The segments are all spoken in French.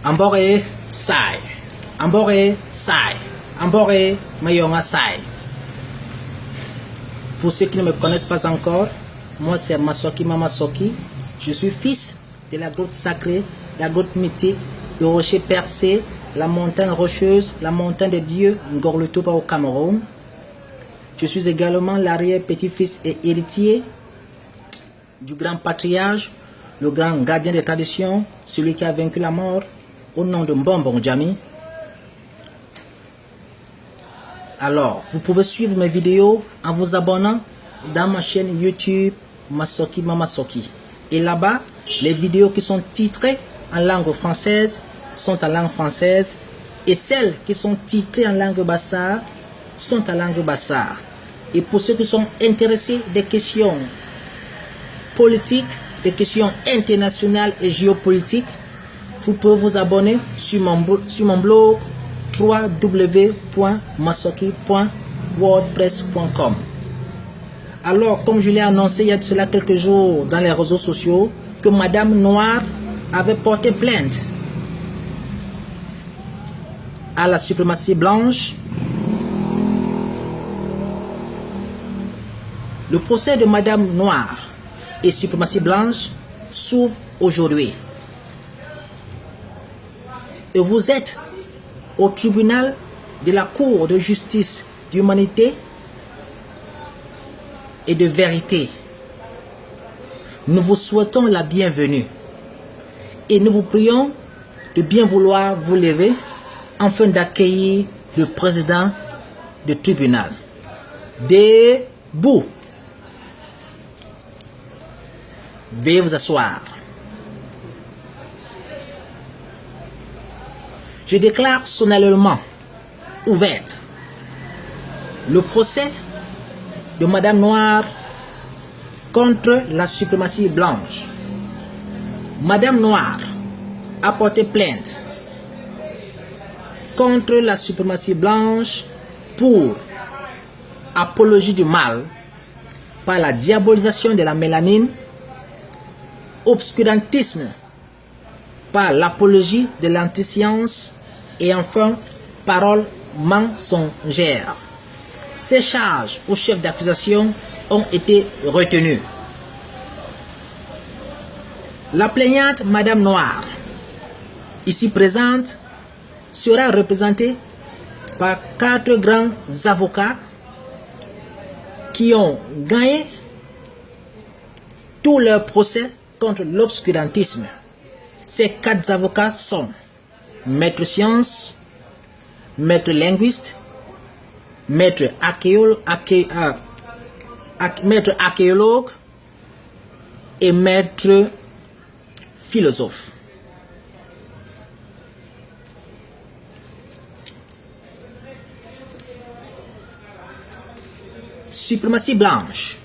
Ambore Sai. Ambore Sai. Ambore Mayonga Sai. Pour ceux qui ne me connaissent pas encore, moi c'est Masoki Mamasoki. Je suis fils de la grotte sacrée, la grotte mythique, le rocher percé, la montagne rocheuse, la montagne de Dieu, Ngorlutupa au Cameroun. Je suis également l'arrière-petit-fils et héritier du grand patriarche, le grand gardien des traditions, celui qui a vaincu la mort, au nom de Mbonbon Djami. Alors, vous pouvez suivre mes vidéos en vous abonnant dans ma chaîne YouTube Masoki Mamasoki. Et là-bas, les vidéos qui sont titrées en langue française sont en langue française et celles qui sont titrées en langue bassar sont en langue bassar. Et pour ceux qui sont intéressés des questions politiques, des questions internationales et géopolitiques, vous pouvez vous abonner sur mon blog www.masoki.wordpress.com. Alors, comme je l'ai annoncé il y a de cela quelques jours dans les réseaux sociaux, que Madame Noire avait porté plainte à la suprématie blanche. Le procès de Madame Noire et suprématie blanche s'ouvre aujourd'hui. Et vous êtes au tribunal de la Cour de justice d'humanité et de vérité. Nous vous souhaitons la bienvenue et nous vous prions de bien vouloir vous lever afin d'accueillir le président du tribunal. Debout. Veuillez vous asseoir. Je déclare solennellement ouverte le procès de Madame Noire contre la suprématie blanche. Madame Noire a porté plainte contre la suprématie blanche pour apologie du mal par la diabolisation de la mélanine, obscurantisme par l'apologie de l'antiscience et enfin parole mensongère. Ces charges au chef d'accusation ont été retenues. La plaignante Madame Noire, ici présente, sera représentée par 4 grands avocats qui ont gagné tout leur procès contre l'obscurantisme. Ces 4 avocats sont maître science, maître linguiste, maître archéologue et maître philosophe. Suprématie blanche.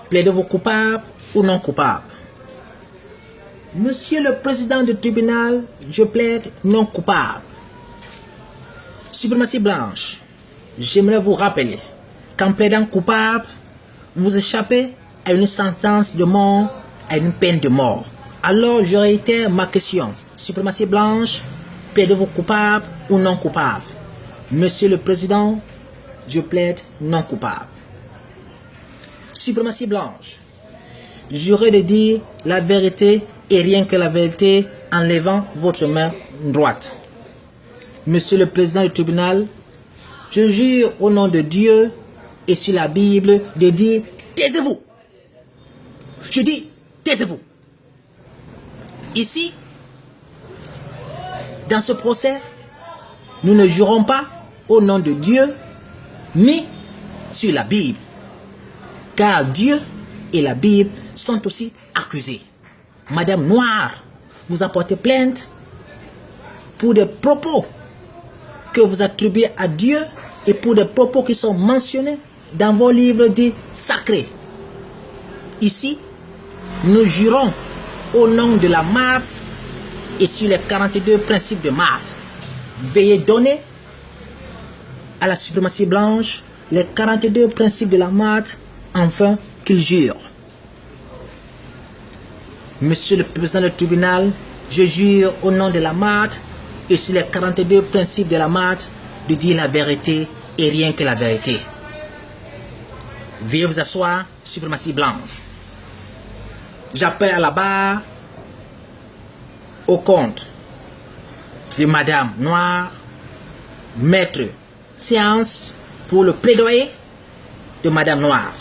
Plaidez-vous coupable ou non coupable? Monsieur le président du tribunal, je plaide non coupable. Suprématie blanche, j'aimerais vous rappeler qu'en plaidant coupable, vous échappez à une sentence de mort, à une peine de mort. Alors je réitère ma question. Suprématie blanche, plaidez-vous coupable ou non coupable? Monsieur le président, je plaide non coupable. Suprématie blanche, jurez de dire la vérité et rien que la vérité en levant votre main droite. Monsieur le président du tribunal, je jure au nom de Dieu et sur la Bible de dire taisez-vous. Je dis taisez-vous. Ici, dans ce procès, nous ne jurons pas au nom de Dieu ni sur la Bible, car Dieu et la Bible sont aussi accusés. Madame Noire, vous apportez plainte pour des propos que vous attribuez à Dieu et pour des propos qui sont mentionnés dans vos livres dits sacrés. Ici, nous jurons au nom de la Marthe et sur les 42 principes de Marthe. Veuillez donner à la suprématie blanche les 42 principes de la Marthe afin qu'il jure. Monsieur le président du tribunal, Je jure au nom de la marque et sur les 42 principes de la marque de dire la vérité et rien que la vérité. Veuillez vous asseoir, suprématie blanche. J'appelle à la barre au compte de Madame Noire, maître séance pour le plaidoyer de Madame Noire.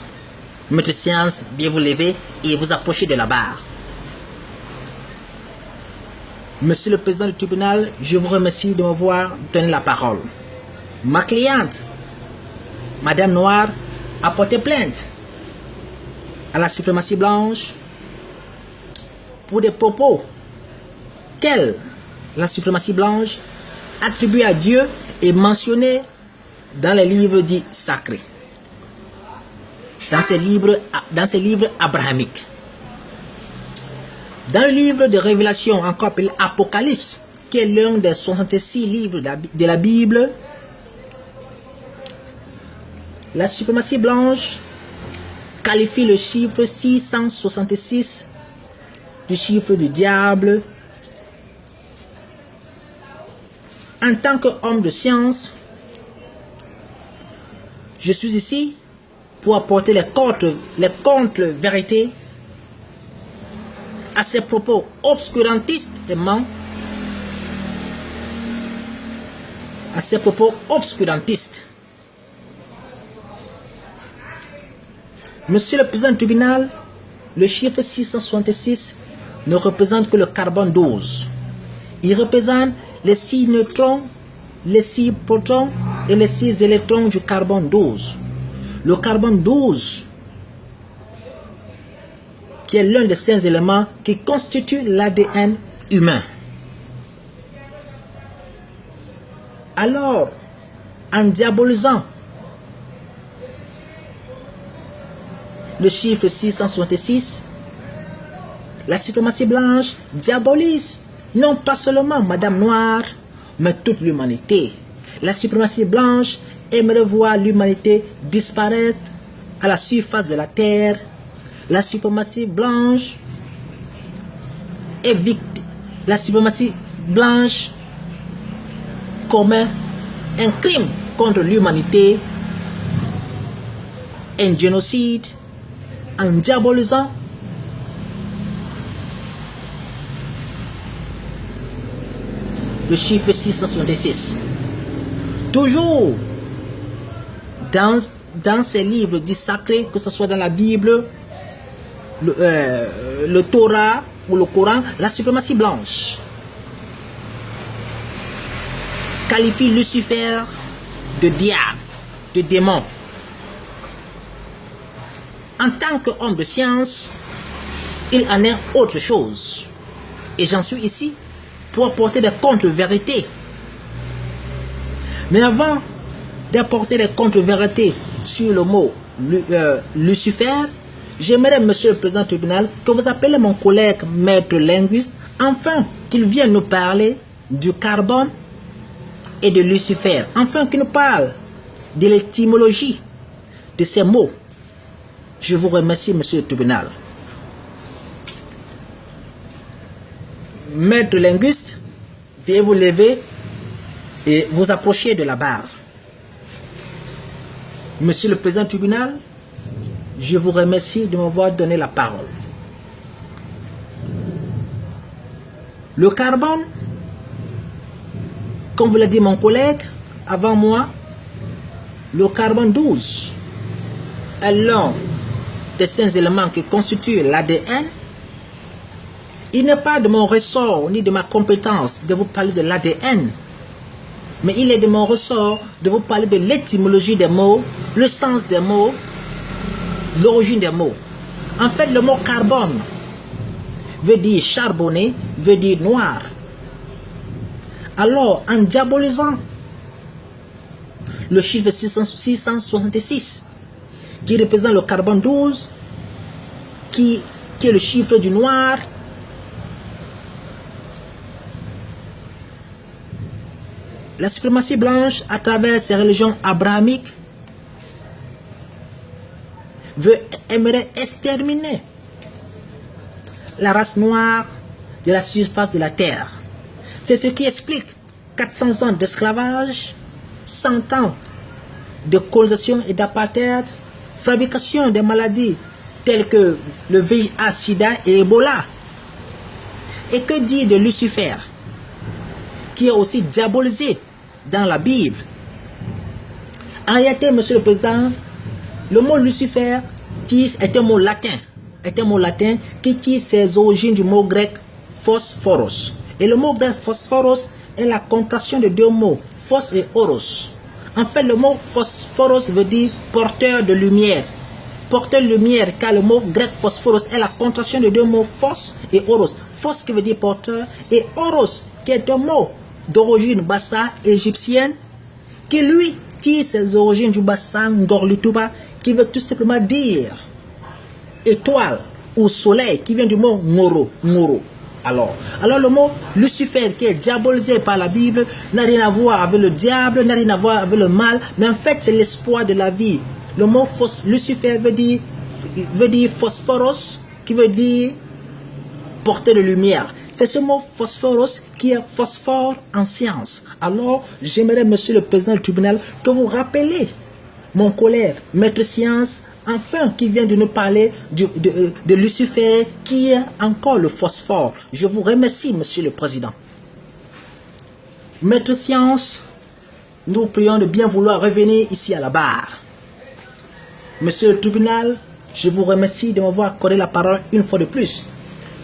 Maître séance, veuillez vous lever et vous approcher de la barre. Monsieur le président du tribunal, je vous remercie de m'avoir donné la parole. Ma cliente, Madame Noire, a porté plainte à la suprématie blanche pour des propos qu'elle, la suprématie blanche, attribue à Dieu et mentionnés dans les livres dits sacrés, dans ces livres abrahamiques. Dans le livre de Révélation, encore appelé Apocalypse, qui est l'un des 66 livres de la Bible, la suprématie blanche qualifie le chiffre 666 du chiffre du diable. En tant qu'homme de science, je suis ici pour apporter les contre-vérités à ces propos obscurantistes et à ces propos obscurantistes. Monsieur le président du tribunal, le chiffre 666 ne représente que le carbone 12. Il représente les 6 neutrons, les 6 protons et les 6 électrons du carbone 12. Le carbone 12, qui est l'un des 5 éléments qui constituent l'ADN humain. Alors, en diabolisant le chiffre 666, la suprématie blanche diabolise non pas seulement Madame Noire, mais toute l'humanité. La suprématie blanche aimerait voir l'humanité disparaître à la surface de la terre. La suprématie blanche est victime. La suprématie blanche commet un crime contre l'humanité, un génocide, en diabolisant le chiffre 666. Toujours dans ces livres dits sacrés, que ce soit dans la Bible, le Torah ou le Coran, la suprématie blanche qualifie Lucifer de diable, de démon. En tant qu'homme de science, il en est autre chose. Et j'en suis ici pour apporter des contre-vérités. Mais avant d'apporter des contre-vérités sur le mot Lucifer, j'aimerais, monsieur le président du tribunal, que vous appelez mon collègue maître linguiste, afin qu'il vienne nous parler du carbone et de Lucifer, afin qu'il nous parle de l'étymologie de ces mots. Je vous remercie, monsieur le tribunal. Maître linguiste, veuillez vous lever et vous approcher de la barre. Monsieur le président du tribunal, je vous remercie de m'avoir donné la parole. Le carbone, comme vous l'a dit mon collègue avant moi, le carbone 12 est l'un des 5 éléments qui constituent l'ADN. Il n'est pas de mon ressort ni de ma compétence de vous parler de l'ADN, mais il est de mon ressort de vous parler de l'étymologie des mots, le sens des mots, l'origine des mots. En fait, le mot carbone veut dire charbonné, veut dire noir. Alors, en diabolisant le chiffre 666, qui représente le carbone 12, qui est le chiffre du noir, la suprématie blanche, à travers ces religions abrahamiques, aimerait exterminer la race noire, de la surface de la terre. C'est ce qui explique 400 ans d'esclavage, 100 ans de colonisation et d'apartheid, fabrication des maladies telles que le VIH, SIDA et Ebola. Et que dire de Lucifer, qui est aussi diabolisé dans la Bible? En réalité, Monsieur le Président, le mot Lucifer est un mot latin qui tire ses origines du mot grec phosphoros. Et le mot grec phosphoros est la contraction de deux mots, phos et oros. En fait, le mot phosphoros veut dire porteur de lumière. Porteur de lumière, car le mot grec phosphoros est la contraction de deux mots, phos et oros. Phos qui veut dire porteur et oros qui est un mot d'origine bassa égyptienne qui lui tire ses origines du bassin Ngorlituba qui veut tout simplement dire étoile ou soleil qui vient du mot Ngoro. Alors le mot Lucifer qui est diabolisé par la Bible n'a rien à voir avec le diable, n'a rien à voir avec le mal, mais en fait c'est l'espoir de la vie. Le mot Lucifer veut dire phosphoros qui veut dire porteur de lumière. C'est ce mot phosphoros qui est phosphore en science. Alors j'aimerais, Monsieur le Président du tribunal, que vous rappelez mon collègue maître science, enfin, qui vient de nous parler de Lucifer, qui est encore le phosphore. Je vous remercie, Monsieur le Président. Maître science, nous prions de bien vouloir revenir ici à la barre. Monsieur le tribunal, je vous remercie de m'avoir accordé la parole une fois de plus.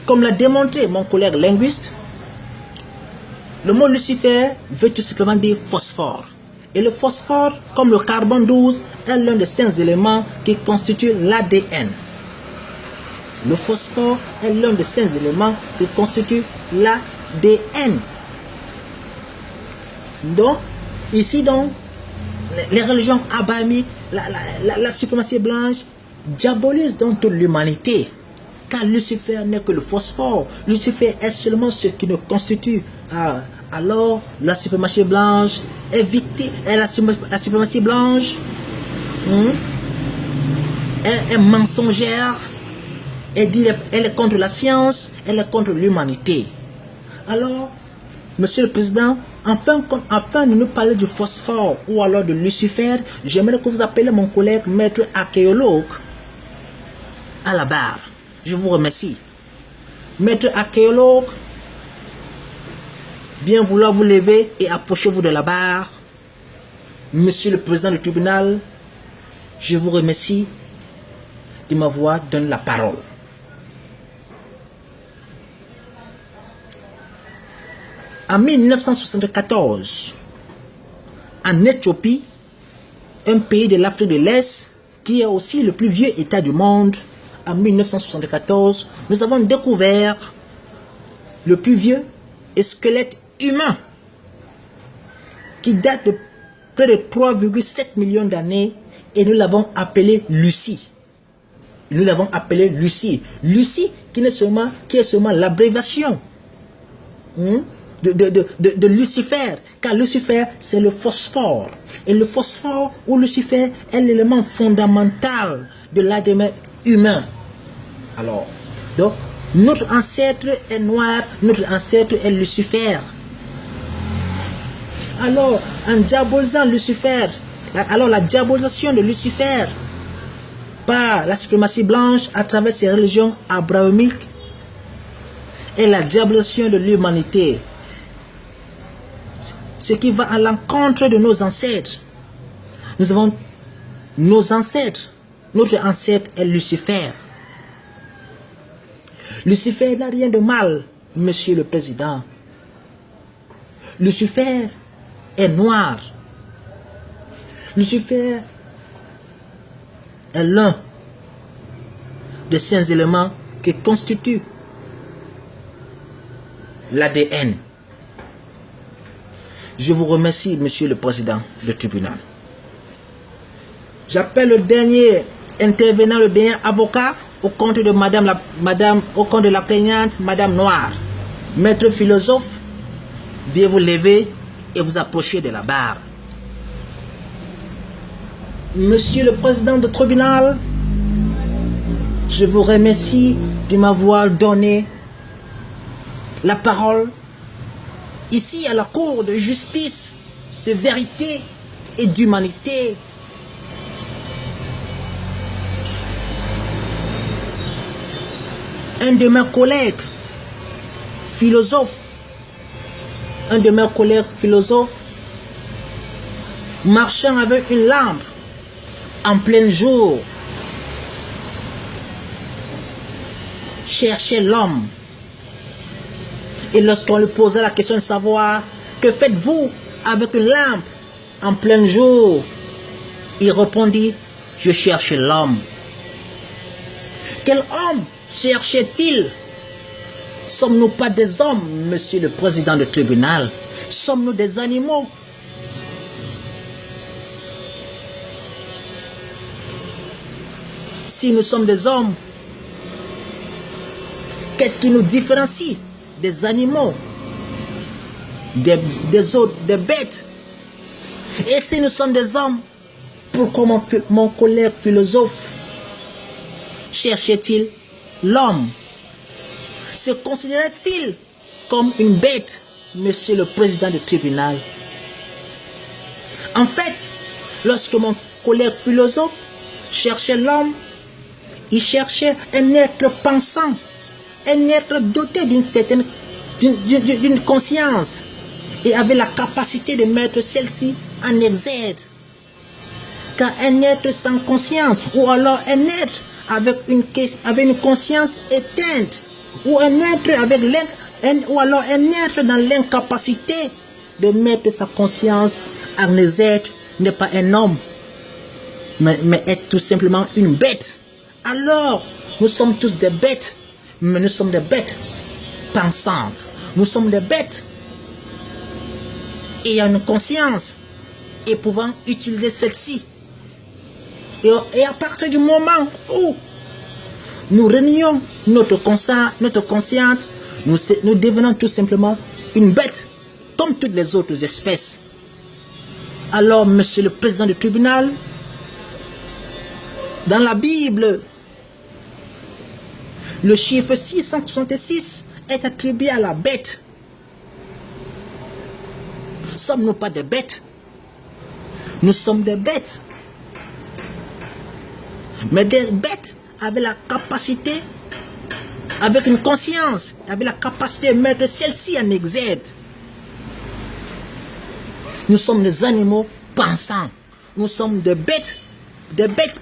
Comme l'a démontré mon collègue linguiste, le mot Lucifer veut tout simplement dire phosphore. Et le phosphore, comme le carbone 12, est l'un des 5 éléments qui constituent l'ADN. Le phosphore est l'un des 5 éléments qui constituent l'ADN. Donc, ici donc, les religions abrahamiques, la suprématie blanche, diabolisent donc toute l'humanité. Car Lucifer n'est que le phosphore. Lucifer est seulement ce qui nous constitue. Alors, la suprématie blanche est victime. La suprématie blanche est mensongère. Elle est contre la science. Elle est contre l'humanité. Alors, Monsieur le Président, afin de nous parler du phosphore ou alors de Lucifer, j'aimerais que vous appeliez mon collègue maître archéologue à la barre. Je vous remercie. Maître archéologue, bien vouloir vous lever et approchez-vous de la barre. Monsieur le Président du tribunal, je vous remercie de m'avoir donné la parole. En 1974, en Éthiopie, un pays de l'Afrique de l'Est, qui est aussi le plus vieux État du monde, en 1974, nous avons découvert le plus vieux squelette humain qui date de près de 3,7 millions d'années et nous l'avons appelé Lucie. Nous l'avons appelé Lucie. Lucie qui est seulement l'abréviation de Lucifer, car Lucifer c'est le phosphore. Et le phosphore ou Lucifer est l'élément fondamental de l'ADN humain. Alors, donc, notre ancêtre est noir, notre ancêtre est Lucifer. Alors, en diabolisant Lucifer, alors la diabolisation de Lucifer par la suprématie blanche à travers ces religions abrahamiques et la diabolisation de l'humanité, ce qui va à l'encontre de nos ancêtres. Nous avons nos ancêtres, notre ancêtre est Lucifer. Lucifer n'a rien de mal, Monsieur le Président. Lucifer est noir. Lucifer est l'un des 5 éléments qui constituent l'ADN. Je vous remercie, Monsieur le Président du tribunal. J'appelle le dernier intervenant, le dernier avocat, au compte de au compte de la plaignante, Madame Noire. Maître philosophe, veuillez vous lever et vous approcher de la barre. Monsieur le Président du tribunal, je vous remercie de m'avoir donné la parole ici à la cour de justice, de vérité et d'humanité. Un de mes collègues philosophes, marchant avec une lampe en plein jour, cherchait l'homme. Et lorsqu'on lui posait la question de savoir que faites-vous avec une lampe en plein jour, il répondit, je cherche l'homme. Quel homme cherchait-il? Sommes-nous pas des hommes, monsieur le président du tribunal? Sommes-nous des animaux? Si nous sommes des hommes, qu'est-ce qui nous différencie des animaux, des autres, des bêtes? Et si nous sommes des hommes, pourquoi mon collègue philosophe cherchait-il l'homme? Se considérait-il comme une bête, monsieur le président du tribunal? En fait, lorsque mon collègue philosophe cherchait l'homme, il cherchait un être pensant, un être doté d'une conscience et avait la capacité de mettre celle-ci en exergue. Car un être sans conscience, ou alors un être avec une conscience éteinte, ou un être ou alors un être dans l'incapacité de mettre sa conscience en exergue, n'est pas un homme, mais est tout simplement une bête. Alors, nous sommes tous des bêtes, mais nous sommes des bêtes pensantes. Nous sommes des bêtes ayant une conscience et pouvant utiliser celle-ci. Et à partir du moment où nous renions notre conscience, nous devenons tout simplement une bête, comme toutes les autres espèces. Alors, monsieur le président du tribunal, dans la Bible, le chiffre 666 est attribué à la bête. Sommes-nous pas des bêtes? Nous sommes des bêtes. Mais des bêtes avec la capacité, avec une conscience, avec la capacité de mettre celle-ci en exergue. Nous sommes des animaux pensants. Nous sommes des bêtes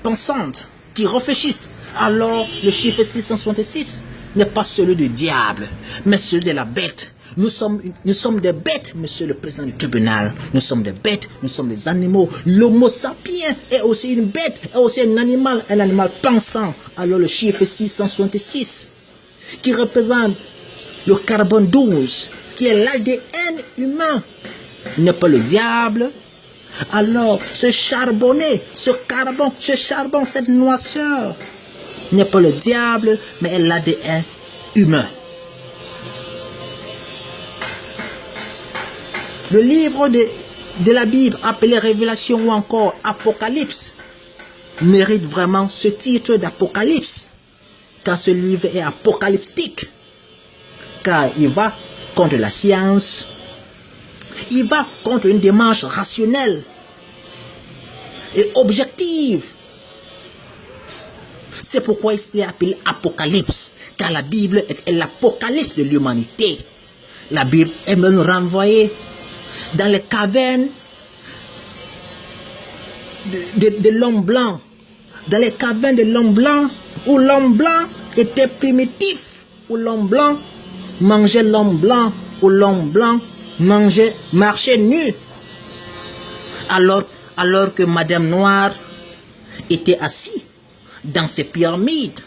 pensantes qui réfléchissent. Alors, le chiffre 666 n'est pas celui du diable, mais celui de la bête. Nous sommes des bêtes, monsieur le président du tribunal. Nous sommes des bêtes, nous sommes des animaux. L'homo sapiens est aussi une bête, est aussi un animal pensant. Alors, le chiffre 666, qui représente le carbone 12, qui est l'ADN humain, n'est pas le diable. Alors, ce charbon, cette noirceur, n'est pas le diable, mais l'ADN humain. Le livre de la Bible, appelé Révélation ou encore Apocalypse, mérite vraiment ce titre d'Apocalypse, car ce livre est apocalyptique, car il va contre la science, il va contre une démarche rationnelle et objective. C'est pourquoi il est appelé Apocalypse, car la Bible est l'apocalypse de l'humanité. La Bible aime nous renvoyer dans les cavernes de l'homme blanc, dans les cavernes de l'homme blanc, où l'homme blanc était primitif, où l'homme blanc mangeait l'homme blanc, où l'homme blanc marchait nu, alors que Madame Noire était assis dans ses pyramides.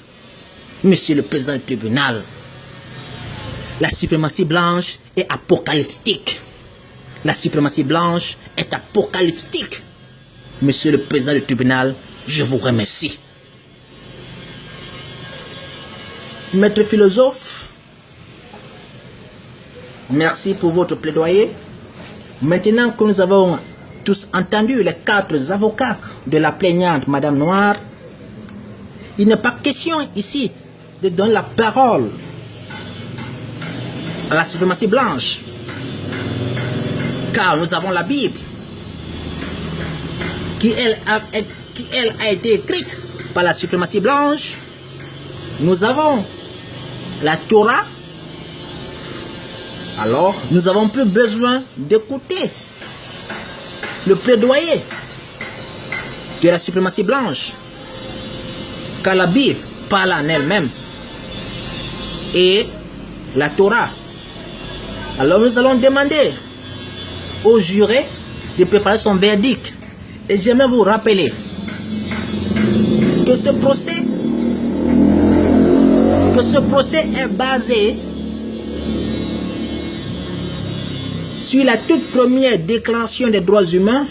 Monsieur le président du tribunal, la suprématie blanche est apocalyptique. La suprématie blanche est apocalyptique. Monsieur le président du tribunal, je vous remercie. Maître philosophe, merci pour votre plaidoyer. Maintenant que nous avons tous entendu les 4 avocats de la plaignante Madame Noire, il n'est pas question ici de donner la parole à la suprématie blanche. Car nous avons la Bible qui elle a été écrite par la suprématie blanche. Nous avons la Torah. Alors, nous n'avons plus besoin d'écouter le plaidoyer de la suprématie blanche. Car la Bible parle en elle-même. Et la Torah. Alors nous allons demander au juré de préparer son verdict. Et j'aimerais vous rappeler que ce procès est basé sur la toute première déclaration des droits humains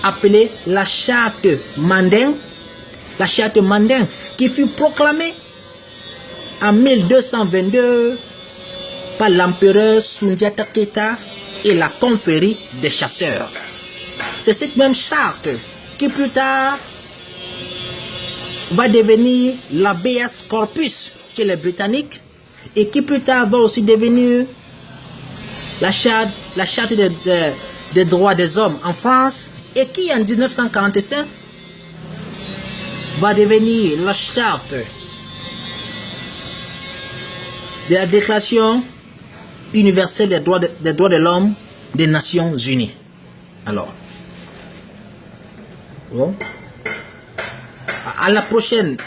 appelée la charte Mandin. La charte Mandin qui fut proclamée en 1222 par l'empereur Sundiata Keita et la confrérie des chasseurs. C'est cette même charte qui plus tard va devenir l'habeas corpus chez les Britanniques et qui plus tard va aussi devenir la charte des droits des hommes en France et qui en 1945 va devenir la charte de la Déclaration universelle des droits de l'homme des Nations Unies. Alors, bon, à la prochaine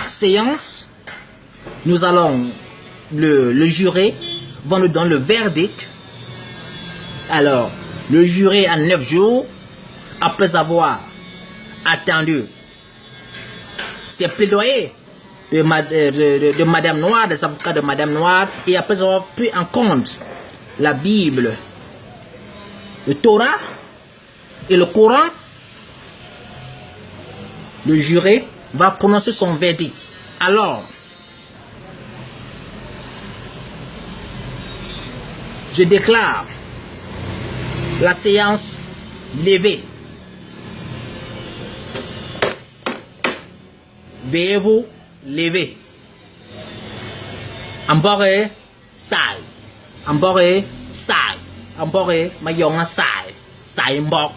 séance, nous allons le juré va nous donner le verdict. Alors, le juré en 9 jours, après avoir attendu ses plaidoyers de Madame Noire, des avocats de Madame Noire, et après avoir pris en compte la Bible, le Torah et le Coran, le juré va prononcer son verdict. Alors, je déclare la séance levée. Veuillez vous lever. Ambore sai. Ambore sai. Ambore mayonga sai. Sai mbok.